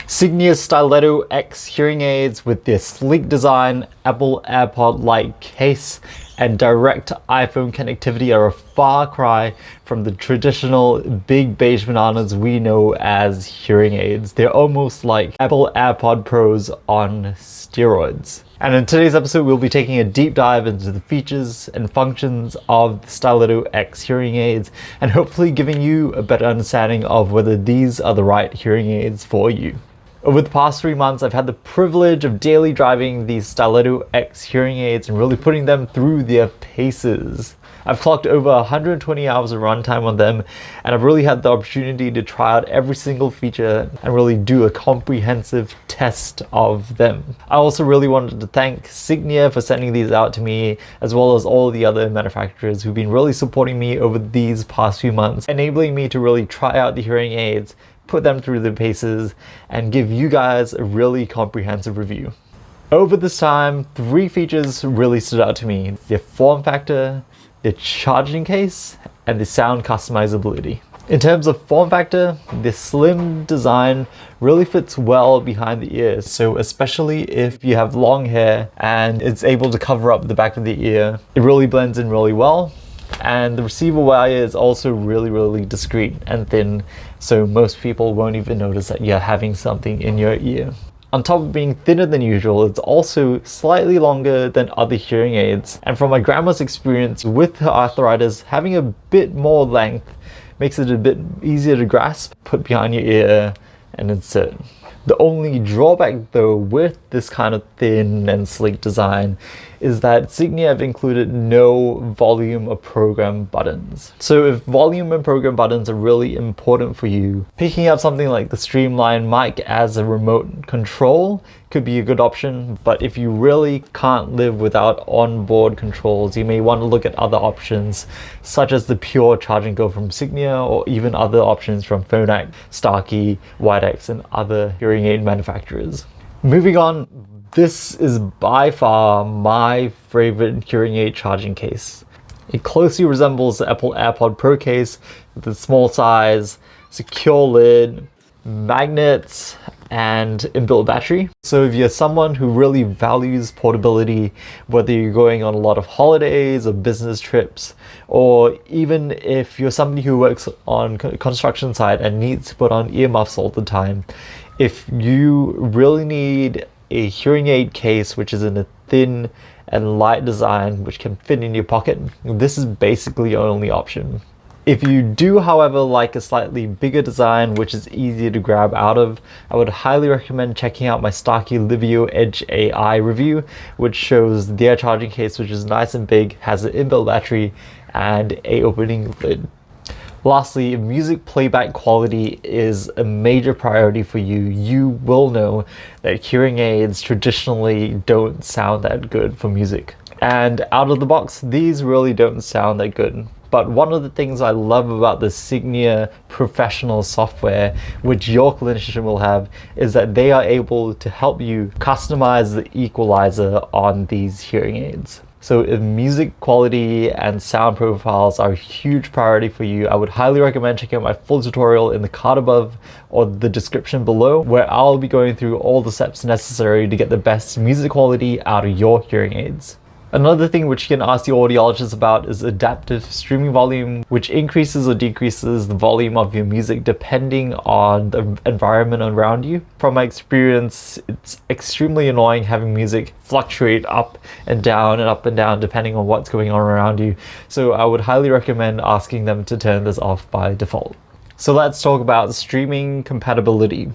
Signia Stiletto X hearing aids with their sleek design, Apple AirPod-like case, and direct iPhone connectivity are a far cry from the traditional big beige bananas we know as hearing aids. They're almost like Apple AirPod Pros on steroids. And in today's episode, we'll be taking a deep dive into the features and functions of the Stiletto X hearing aids and hopefully giving you a better understanding of whether these are the right hearing aids for you. Over the past 3 months, I've had the privilege of daily driving these Stiletto X hearing aids and really putting them through their paces. I've clocked over 120 hours of runtime on them, and I've really had the opportunity to try out every single feature and really do a comprehensive test of them. I also really wanted to thank Signia for sending these out to me, as well as all the other manufacturers who've been really supporting me over these past few months, enabling me to really try out the hearing aids, put them through the paces, and give you guys a really comprehensive review. Over this time, 3 features really stood out to me: their form factor, their charging case, and the sound customizability. In terms of form factor, the slim design really fits well behind the ears, so especially if you have long hair and it's able to cover up the back of the ear, it really blends in really well. And the receiver wire is also really discreet and thin, so most people won't even notice that you're having something in your ear. On top of being thinner than usual, it's also slightly longer than other hearing aids. And from my grandma's experience with her arthritis, having a bit more length makes it a bit easier to grasp, put behind your ear, and insert. The only drawback though with this kind of thin and sleek design is that Signia have included no volume or program buttons. So if volume and program buttons are really important for you, picking up something like the Streamline mic as a remote control could be a good option. But if you really can't live without onboard controls, you may want to look at other options such as the pure charge and go from Signia, or even other options from Phonak, Starkey, Widex, and other hearing aid manufacturers. Moving on, this is by far my favorite hearing aid charging case. It closely resembles the Apple AirPod Pro case with a small size, secure lid, magnets, and inbuilt battery. So if you're someone who really values portability, whether you're going on a lot of holidays or business trips, or even if you're somebody who works on construction site and needs to put on earmuffs all the time, if you really need a hearing aid case which is in a thin and light design which can fit in your pocket, this is basically your only option. If you do, however, like a slightly bigger design which is easier to grab out of, I would highly recommend checking out my Starkey Livio Edge AI review, which shows their charging case, which is nice and big, has an inbuilt battery and a opening lid. Lastly, if music playback quality is a major priority for you, you will know that hearing aids traditionally don't sound that good for music. And out of the box, these really don't sound that good. But one of the things I love about the Signia professional software, which your clinician will have, is that they are able to help you customize the equalizer on these hearing aids. So if music quality and sound profiles are a huge priority for you, I would highly recommend checking out my full tutorial in the card above or the description below, where I'll be going through all the steps necessary to get the best music quality out of your hearing aids. Another thing which you can ask the audiologist about is adaptive streaming volume, which increases or decreases the volume of your music depending on the environment around you. From my experience, it's extremely annoying having music fluctuate up and down depending on what's going on around you. So I would highly recommend asking them to turn this off by default. So let's talk about streaming compatibility.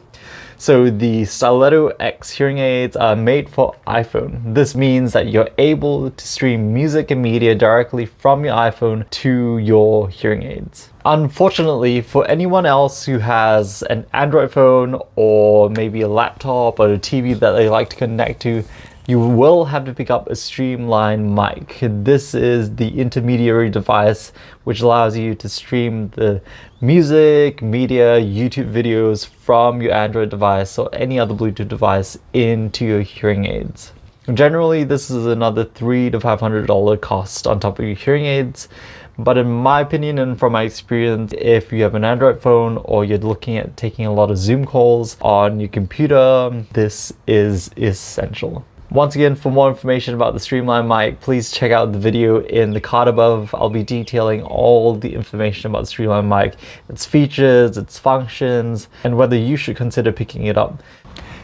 So the Stiletto X hearing aids are made for iPhone. This means that you're able to stream music and media directly from your iPhone to your hearing aids. Unfortunately, for anyone else who has an Android phone or maybe a laptop or a TV that they like to connect to, you will have to pick up a Streamline mic. This is the intermediary device which allows you to stream the music, media, YouTube videos from your Android device or any other Bluetooth device into your hearing aids. Generally, this is another $300 to $500 cost on top of your hearing aids, But in my opinion and from my experience, if you have an Android phone or you're looking at taking a lot of Zoom calls on your computer, this is essential. Once again, for more information about the Streamline mic, please check out the video in the card above. I'll be detailing all the information about the Streamline mic, its features, its functions, and whether you should consider picking it up.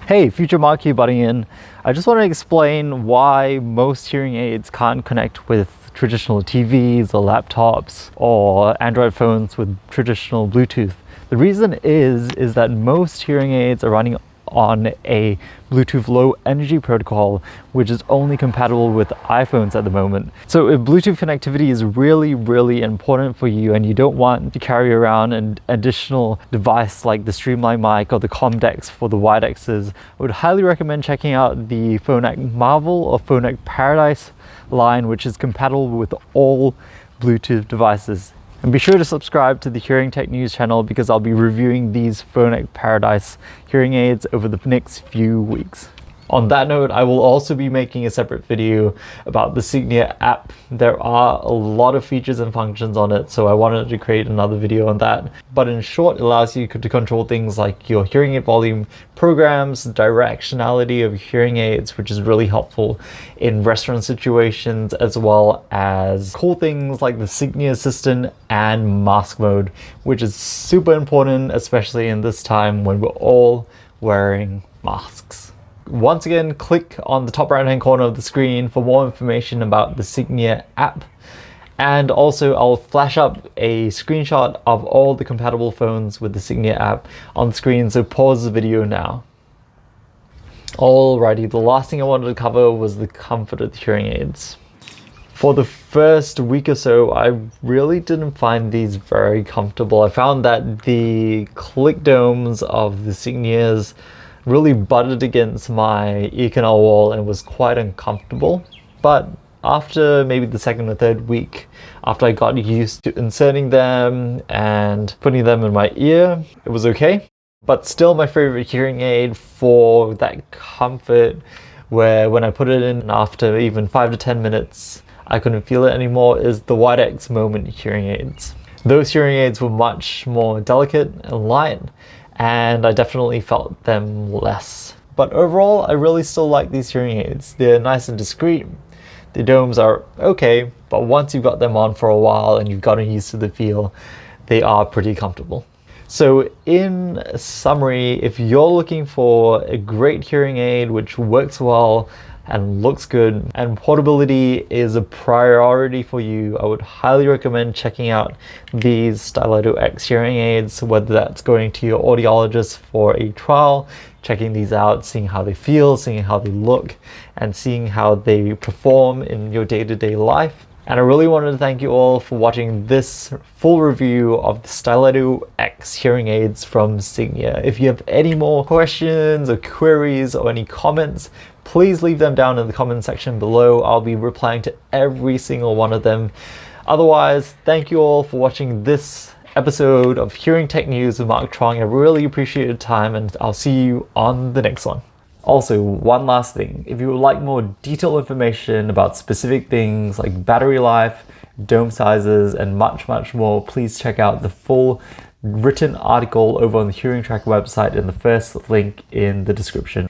Hey, Future Mark here butting in. I just want to explain why most hearing aids can't connect with traditional TVs or laptops or Android phones with traditional Bluetooth. The reason is that most hearing aids are running on a Bluetooth Low Energy protocol, which is only compatible with iPhones at the moment. So if Bluetooth connectivity is really important for you and you don't want to carry around an additional device like the Streamline mic or the Comdex for the Widexes, I would highly recommend checking out the Phonak Marvel or Phonak Paradise line, which is compatible with all Bluetooth devices. And be sure to subscribe to the Hearing Tech News channel because I'll be reviewing these Phonak Paradise hearing aids over the next few weeks. On that note, I will also be making a separate video about the Signia app. There are a lot of features and functions on it, so I wanted to create another video on that. But in short, it allows you to control things like your hearing aid volume, programs, directionality of hearing aids, which is really helpful in restaurant situations, as well as cool things like the Signia Assistant and mask mode, which is super important, especially in this time when we're all wearing masks. Once again, click on the top right hand corner of the screen for more information about the Signia app. And also I'll flash up a screenshot of all the compatible phones with the Signia app on the screen, so pause the video now. Alrighty, the last thing I wanted to cover was the comfort of the hearing aids. For the first week or so, I really didn't find these very comfortable. I found that the click domes of the Signias really butted against my ear canal wall and was quite uncomfortable. But after maybe the second or third week, after I got used to inserting them and putting them in my ear, it was okay. But still my favorite hearing aid for that comfort, where when I put it in after even 5 to 10 minutes, I couldn't feel it anymore, is the Widex Moment hearing aids. Those hearing aids were much more delicate and light, and I definitely felt them less. But overall, I really still like these hearing aids. They're nice and discreet. The domes are okay, but once you've got them on for a while and you've gotten used to the feel, they are pretty comfortable. So in summary, if you're looking for a great hearing aid which works well and looks good, and portability is a priority for you, I would highly recommend checking out these Styledo X hearing aids, whether that's going to your audiologist for a trial, checking these out, seeing how they feel, seeing how they look, and seeing how they perform in your day-to-day life. And I really wanted to thank you all for watching this full review of the Styledo X hearing aids from Signia. If you have any more questions or queries or any comments, please leave them down in the comment section below. I'll be replying to every single one of them. Otherwise, thank you all for watching this episode of Hearing Tech News with Mark Trong. I really appreciate your time, and I'll see you on the next one. Also, one last thing, if you would like more detailed information about specific things like battery life, dome sizes, and much more, please check out the full written article over on the Hearing Track website in the first link in the description.